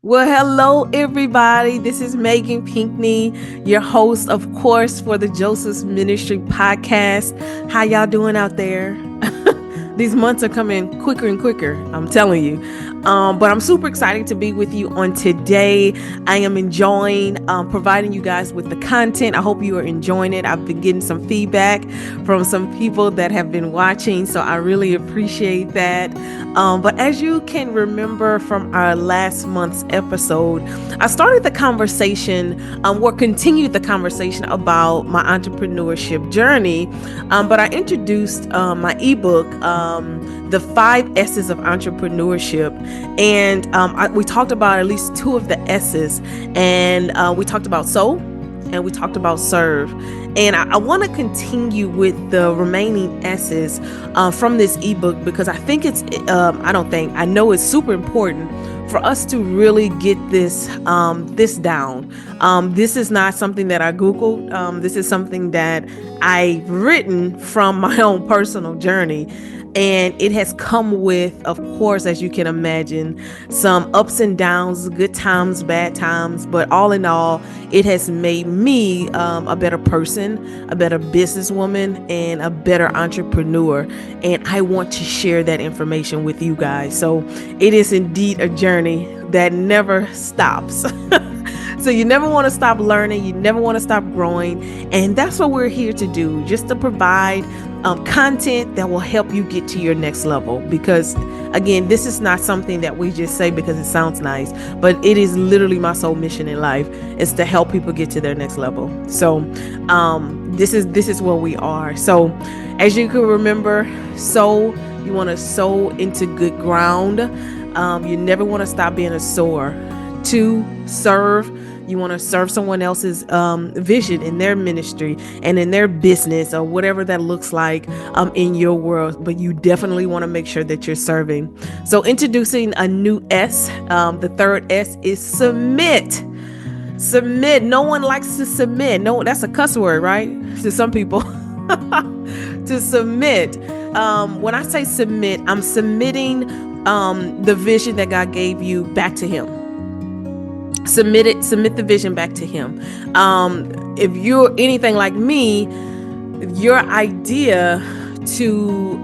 Well, hello, everybody. This is Meagan Pinkney, your host, of course, for the Joseph's Ministry podcast. How y'all doing out there? These months are coming quicker and quicker, I'm telling you. But I'm super excited to be with you on today. I am enjoying providing you guys with the content. I hope you are enjoying it. I've been getting some feedback from some people that have been watching, so I really appreciate that. But as you can remember from our last month's episode, I started the conversation, or continued the conversation about my entrepreneurship journey. But I introduced my ebook, The 5 S's of Entrepreneurship. And we talked about at least 2 of the S's. And we talked about sow and we talked about serve. And I want to continue with the remaining S's from this ebook because I think I know it's super important for us to really get this down. This is not something that I Googled. This is something that I've written from my own personal journey. And it has come with, of course, as you can imagine, some ups and downs, good times, bad times. But all in all, it has made me a better person, a better businesswoman, and a better entrepreneur. And I want to share that information with you guys. So it is indeed a journey that never stops. So you never want to stop learning. You never want to stop growing. And that's what we're here to do, just to provide content that will help you get to your next level. Because again, this is not something that we just say because it sounds nice, but it is literally my sole mission in life is to help people get to their next level. So this is where we are. So as you can remember, you want to sow into good ground. You never want to stop being a sower. 2, serve. You want to serve someone else's vision in their ministry and in their business or whatever that looks like in your world. But you definitely want to make sure that you're serving. So introducing a new S. The 3rd S is submit. Submit. No one likes to submit. No, that's a cuss word, right? To some people. To submit. When I say submit, I'm submitting the vision that God gave you back to Him. Submit the vision back to Him. If you're anything like me, your idea to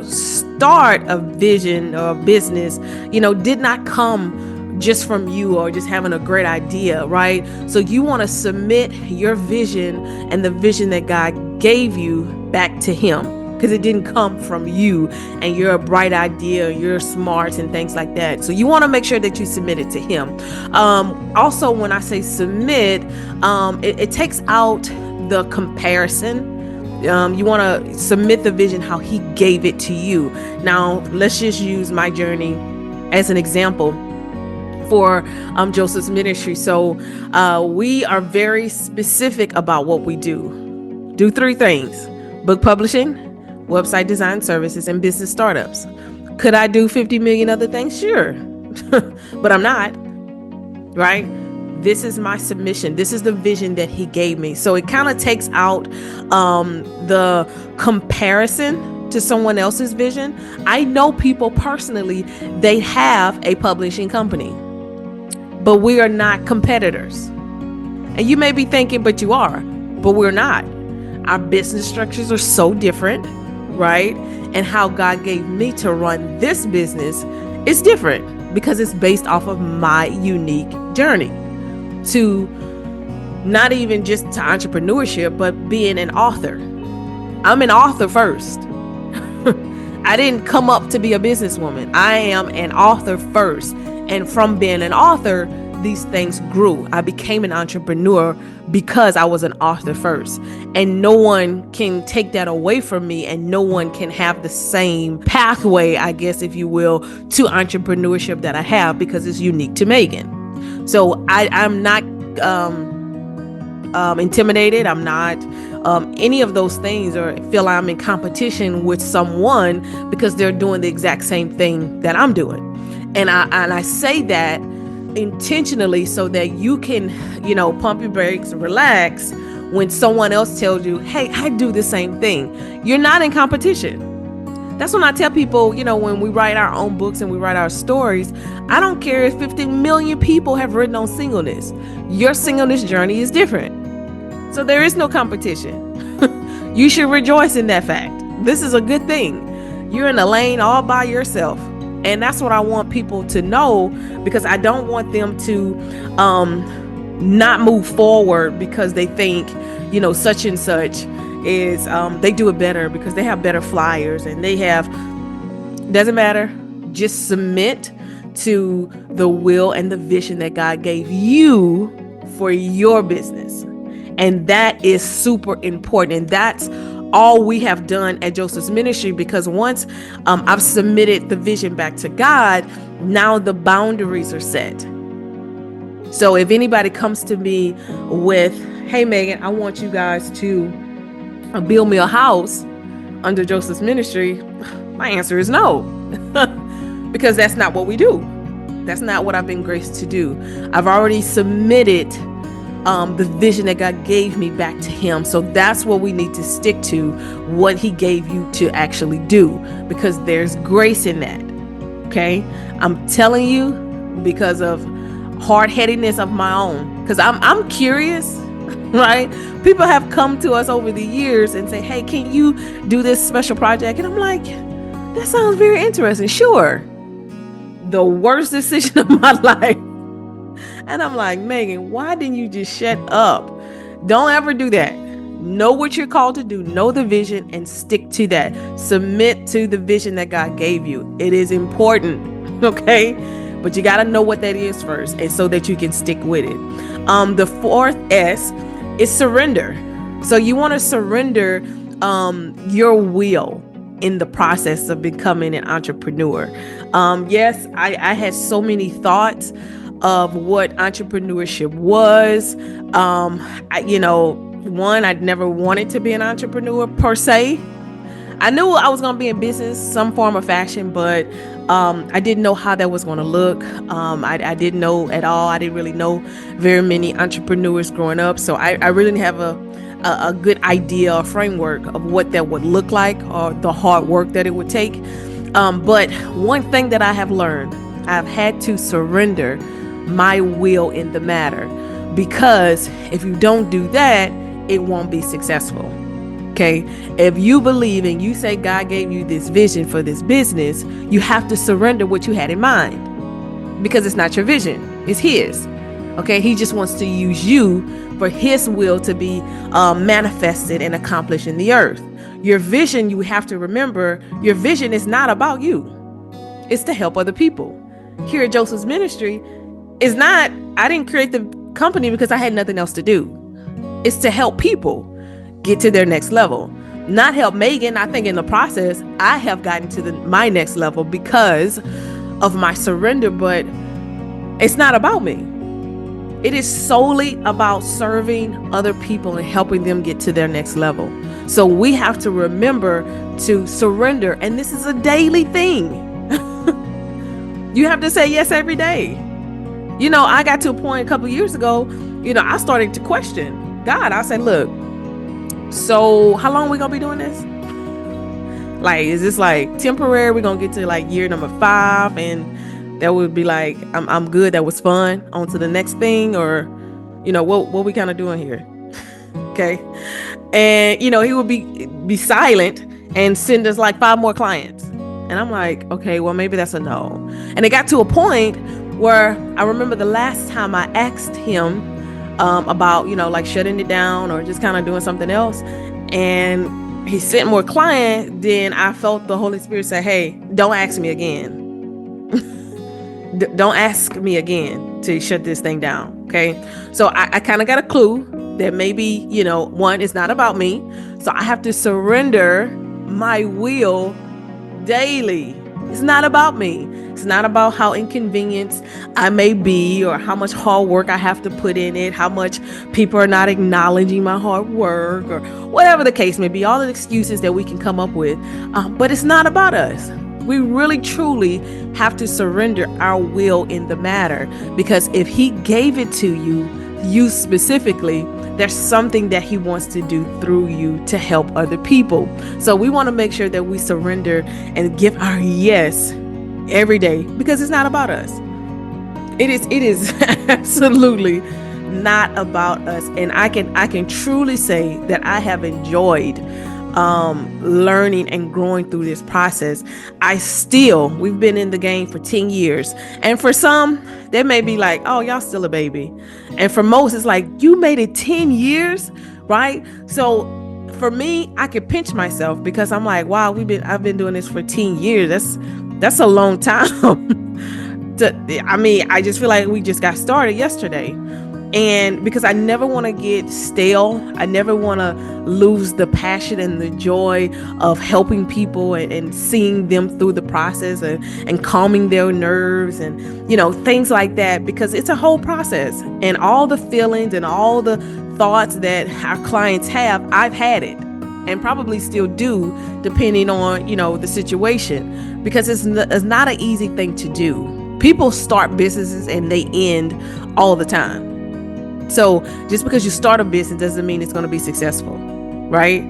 start a vision or a business, did not come just from you or just having a great idea, right? So you want to submit your vision and the vision that God gave you back to Him. Because it didn't come from you and you're a bright idea, you're smart and things like that. So you want to make sure that you submit it to Him. Also, when I say submit, it takes out the comparison. You want to submit the vision how He gave it to you. Now, let's just use my journey as an example for Joseph's Ministry. So we are very specific about what we do. Do 3 things: book publishing, website design services, and business startups. Could I do 50 million other things? Sure. But I'm not, right? This is my submission. This is the vision that He gave me. So it kind of takes out the comparison to someone else's vision. I know people personally, they have a publishing company, but we are not competitors. And you may be thinking, but you are, but we're not. Our business structures are so different, right? And how God gave me to run this business is different because it's based off of my unique journey to not even just to entrepreneurship, but being an author. I'm an author first. I didn't come up to be a businesswoman. I am an author first. And from being an author, these things grew. I became an entrepreneur because I was an author first. And no one can take that away from me, and no one can have the same pathway, I guess, if you will, to entrepreneurship that I have because it's unique to Meagan. So I'm not intimidated. I'm not any of those things or feel I'm in competition with someone because they're doing the exact same thing that I'm doing. And I say that intentionally so that you can, pump your brakes, relax when someone else tells you, hey, I do the same thing. You're not in competition. That's when I tell people, when we write our own books and we write our stories, I don't care if 50 million people have written on singleness. Your singleness journey is different. So there is no competition. You should rejoice in that fact. This is a good thing. You're in a lane all by yourself. And that's what I want people to know, because I don't want them to not move forward because they think, such and such is they do it better because they have better flyers and they have, doesn't matter. Just submit to the will and the vision that God gave you for your business. And that is super important. And that's all we have done at Joseph's Ministry, because once I've submitted the vision back to God, now the boundaries are set. So if anybody comes to me with, hey, Meagan, I want you guys to build me a house under Joseph's Ministry, my answer is no, because that's not what we do. That's not what I've been graced to do. I've already submitted the vision that God gave me back to him. So that's what we need to stick to, what he gave you to actually do, because there's grace in that. Okay. I'm telling you, because of hard-headedness of my own, because I'm curious, right? People have come to us over the years and say, hey, can you do this special project? And I'm like, that sounds very interesting. Sure. The worst decision of my life. And I'm like, Meagan, why didn't you just shut up? Don't ever do that. Know what you're called to do. Know the vision and stick to that. Submit to the vision that God gave you. It is important, okay? But you got to know what that is first, and so that you can stick with it. The fourth S is surrender. So you want to surrender your will in the process of becoming an entrepreneur. Yes, I had so many thoughts of what entrepreneurship was. I'd never wanted to be an entrepreneur per se. I knew I was going to be in business, some form of fashion, but I didn't know how that was going to look. I didn't know at all. I didn't really know very many entrepreneurs growing up. So I really didn't have a good idea or framework of what that would look like, or the hard work that it would take. But one thing that I have learned, I've had to surrender my will in the matter, because if you don't do that, it won't be successful. Okay. If you believe and you say God gave you this vision for this business, you have to surrender what you had in mind, because it's not your vision, it's his. Okay. He just wants to use you for his will to be manifested and accomplished in the earth. Your vision, you have to remember, your vision is not about you. It's to help other people. Here at Joseph's Ministry, it's not, I didn't create the company because I had nothing else to do. It's to help people get to their next level. Not help Meagan. I think in the process, I have gotten to my next level because of my surrender, but it's not about me. It is solely about serving other people and helping them get to their next level. So we have to remember to surrender. And this is a daily thing. You have to say yes every day. I got to a point a couple of years ago, I started to question God. I said, look, so how long are we going to be doing this? Like, is this like temporary? We're going to get to like year number 5 and that would be like, I'm good. That was fun. On to the next thing, or, what we kind of doing here? Okay. And, he would be silent and send us like 5 more clients. And I'm like, okay, well, maybe that's a no. And it got to a point where I remember the last time I asked him about, like shutting it down or just kind of doing something else. And he sent more clients. Then I felt the Holy Spirit say, hey, don't ask me again. Don't ask me again to shut this thing down. Okay. So I kind of got a clue that maybe, one, it's not about me. So I have to surrender my will daily. It's not about me. It's not about how inconvenienced I may be or how much hard work I have to put in it, how much people are not acknowledging my hard work, or whatever the case may be, all the excuses that we can come up with. But it's not about us. We really, truly have to surrender our will in the matter, because if he gave it to you, you specifically, there's something that he wants to do through you to help other people. So we want to make sure that we surrender and give our yes every day, because it's not about us. It is absolutely not about us. And I can truly say that I have enjoyed learning and growing through this process. We've been in the game for 10 years. And for some, they may be like, oh, y'all still a baby. And for most, it's like, you made it 10 years, right? So for me, I could pinch myself, because I'm like, wow, I've been doing this for 10 years. That's a long time. I just feel like we just got started yesterday. And because I never want to get stale, I never want to lose the passion and the joy of helping people and seeing them through the process and calming their nerves and, things like that, because it's a whole process. And all the feelings and all the thoughts that our clients have, I've had it and probably still do, depending on, the situation, because it's not an easy thing to do. People start businesses and they end all the time. So just because you start a business doesn't mean it's going to be successful, right?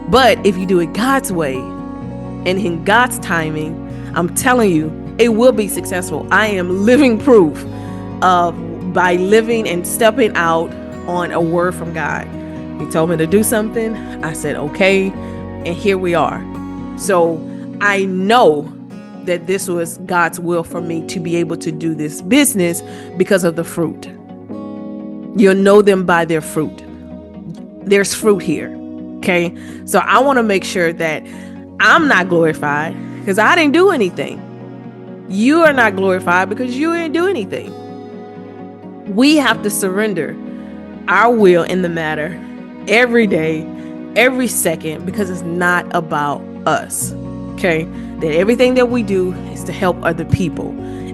But if you do it God's way and in God's timing, I'm telling you, it will be successful. I am living proof by living and stepping out on a word from God. He told me to do something. I said, okay. And here we are. So I know that this was God's will for me to be able to do this business because of the fruit. You'll know them by their fruit. There's fruit here. Okay. So I want to make sure that I'm not glorified because I didn't do anything. You are not glorified because you didn't do anything. We have to surrender our will in the matter every day, every second, because it's not about us. Okay. That everything that we do is to help other people.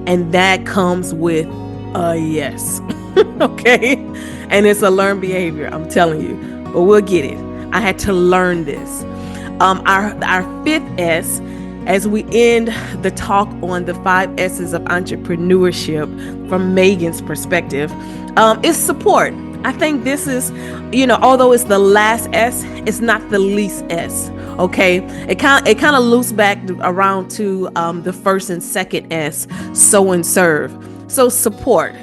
And that comes with a yes. Okay. And it's a learned behavior, I'm telling you, but we'll get it. I had to learn this. Our fifth S, as we end the talk on the 5 S's of entrepreneurship from Meagan's perspective, is support. I think this is, although it's the last S, it's not the least S. Okay, it kind of loops back around to the first and second S, sow and serve. So support.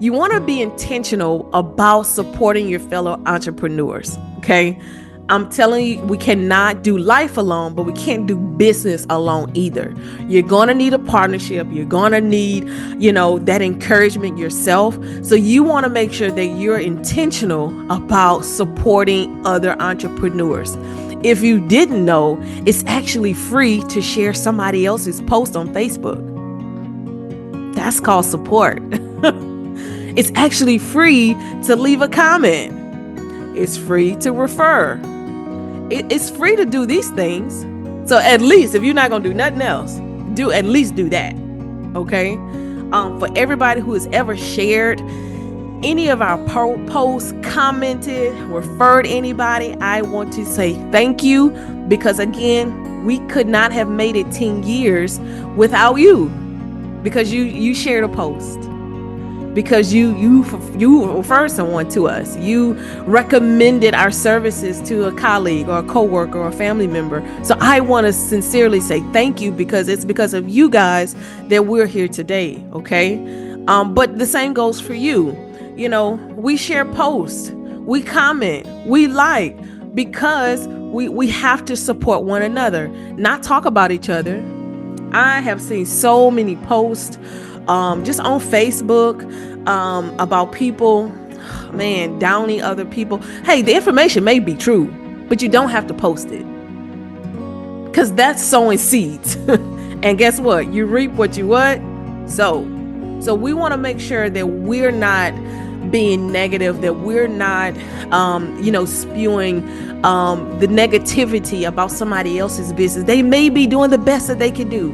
You want to be intentional about supporting your fellow entrepreneurs. Okay, I'm telling you, we cannot do life alone, but we can't do business alone either. You're going to need a partnership. You're going to need, that encouragement yourself. So you want to make sure that you're intentional about supporting other entrepreneurs. If you didn't know, it's actually free to share somebody else's post on Facebook. That's called support. It's actually free to leave a comment. It's free to refer. It's free to do these things. So at least if you're not going to do nothing else, at least do that. Okay. For everybody who has ever shared any of our posts, commented, referred anybody, I want to say thank you, because again, we could not have made it 10 years without you, because you shared a post, because you referred someone to us, you recommended our services to a colleague or a coworker or a family member. So I want to sincerely say thank you, because it's because of you guys that we're here today. Okay. But the same goes for you. We share posts, we comment, we like, because we have to support one another, not talk about each other. I have seen so many posts just on Facebook about people, downing other people. Hey, the information may be true, but you don't have to post it, because that's sowing seeds. And guess what? You reap what you sow. So we want to make sure that we're not being negative, that we're not, spewing the negativity about somebody else's business. They may be doing the best that they can do.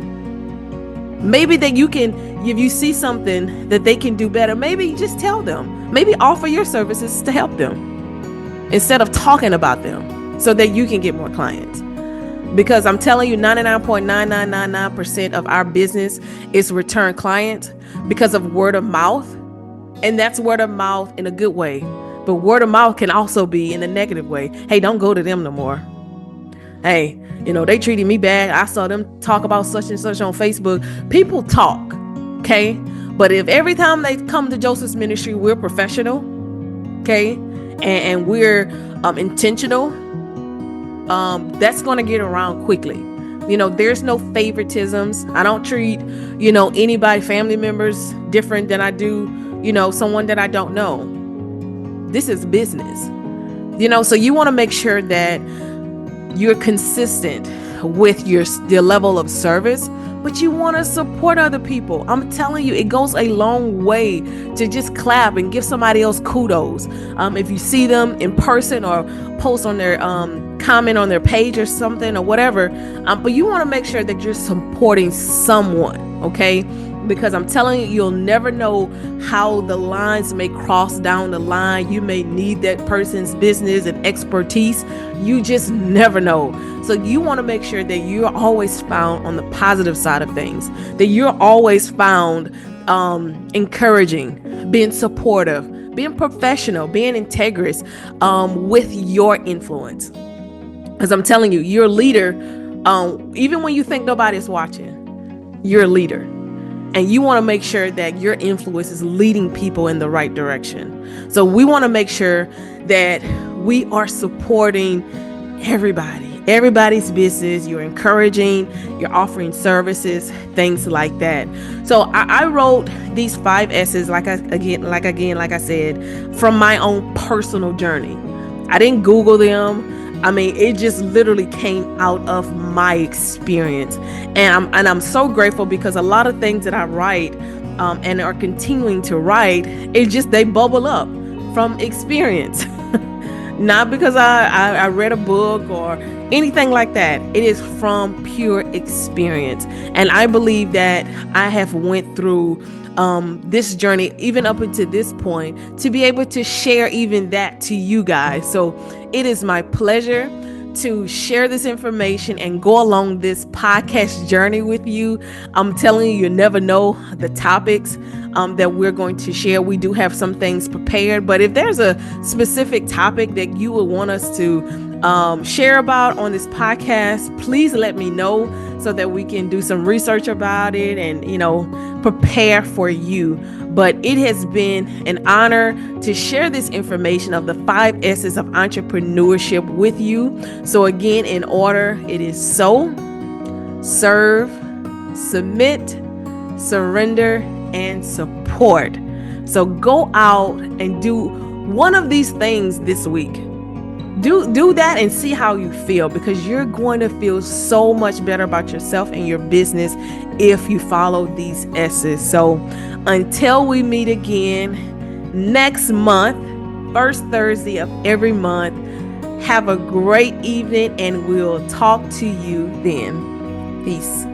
Maybe that if you see something that they can do better, maybe just tell them. Maybe offer your services to help them instead of talking about them, so that you can get more clients. Because I'm telling you, 99.9999% of our business is return clients because of word of mouth. And that's word of mouth in a good way. But word of mouth can also be in a negative way. Hey, don't go to them no more. Hey, they treated me bad. I saw them talk about such and such on Facebook. People talk, okay? But if every time they come to Joseph's ministry, we're professional, okay? And we're intentional, that's going to get around quickly. There's no favoritisms. I don't treat, anybody, family members different than I do, someone that I don't know. This is business, so you want to make sure that you're consistent with your level of service, but you want to support other people. I'm telling you, it goes a long way to just clap and give somebody else kudos. If you see them in person or post on their comment on their page or something or whatever, but you want to make sure that you're supporting someone, okay? Because I'm telling you, you'll never know how the lines may cross down the line. You may need that person's business and expertise. You just never know. So you want to make sure that you're always found on the positive side of things, that you're always found encouraging, being supportive, being professional, being integrous with your influence. Because I'm telling you, you're a leader. Even when you think nobody's watching, you're a leader. And you want to make sure that your influence is leading people in the right direction. So we want to make sure that we are supporting everybody's business. You're encouraging, you're offering services, things like that. So I wrote these 5 S's, like I said, from my own personal journey. I didn't Google them. It just literally came out of my experience. And I'm so grateful because a lot of things that I write and are continuing to write, they bubble up from experience. Not because I read a book or anything like that. It is from pure experience. And I believe that I have went through this journey, even up until this point, to be able to share even that to you guys. So it is my pleasure to share this information and go along this podcast journey with you. I'm telling you, you never know the topics that we're going to share. We do have some things prepared, but if there's a specific topic that you would want us to share about on this podcast, please let me know so that we can do some research about it and, prepare for you. But it has been an honor to share this information of the 5 S's of entrepreneurship with you. So again, in order, it is sow, serve, submit, surrender, and support. So go out and do one of these things this week. Do that and see how you feel, because you're going to feel so much better about yourself and your business if you follow these S's. So until we meet again next month, first Thursday of every month, have a great evening and we'll talk to you then. Peace.